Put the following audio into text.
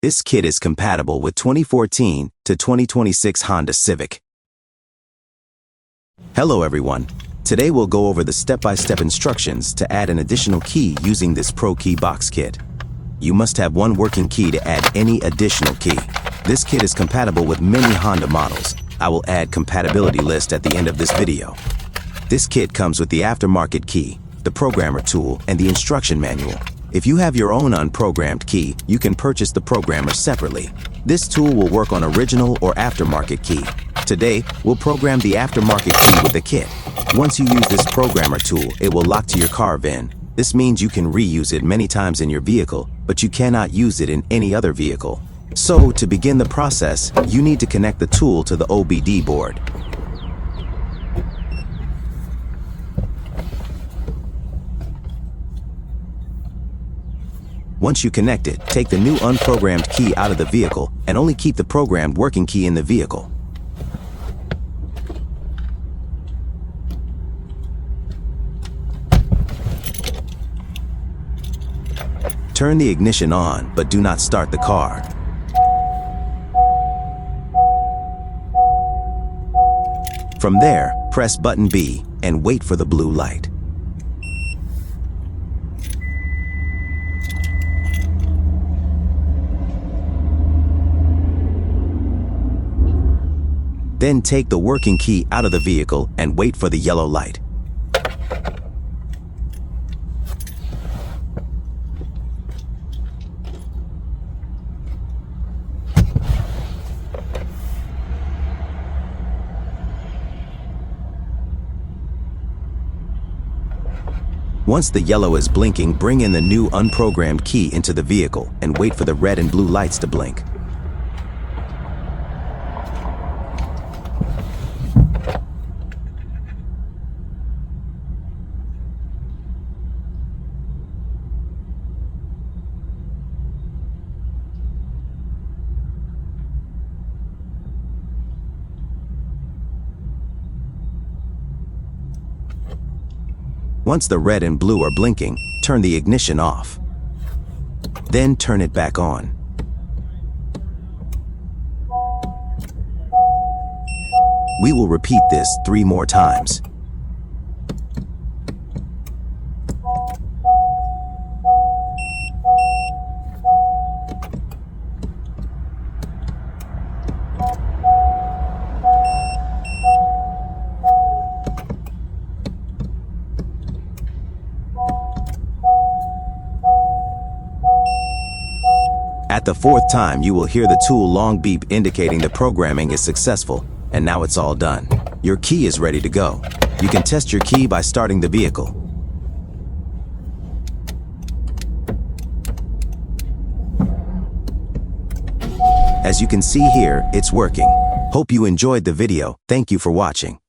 This kit is compatible with 2014 to 2026 Honda Civic. Hello everyone. Today we'll go over the step-by-step instructions to add an additional key using this ProKeyBox kit. You must have one working key to add any additional key. This kit is compatible with many Honda models. I will add compatibility list at the end of this video. This kit comes with the aftermarket key, the programmer tool, and the instruction manual. If you have your own unprogrammed key, you can purchase the programmer separately. This tool will work on original or aftermarket key. Today, we'll program the aftermarket key with the kit. Once you use this programmer tool, it will lock to your car VIN. This means you can reuse it many times in your vehicle, but you cannot use it in any other vehicle. So, to begin the process, you need to connect the tool to the OBD board. Once you connect it, take the new unprogrammed key out of the vehicle and only keep the programmed working key in the vehicle. Turn the ignition on, but do not start the car. From there, press button B and wait for the blue light. Then take the working key out of the vehicle and wait for the yellow light. Once the yellow is blinking, bring in the new unprogrammed key into the vehicle and wait for the red and blue lights to blink. Once the red and blue are blinking, turn the ignition off. Then turn it back on. We will repeat this 3 more times. At the 4th time, you will hear the tool long beep indicating the programming is successful, and now it's all done. Your key is ready to go. You can test your key by starting the vehicle. As you can see here, it's working. Hope you enjoyed the video. Thank you for watching.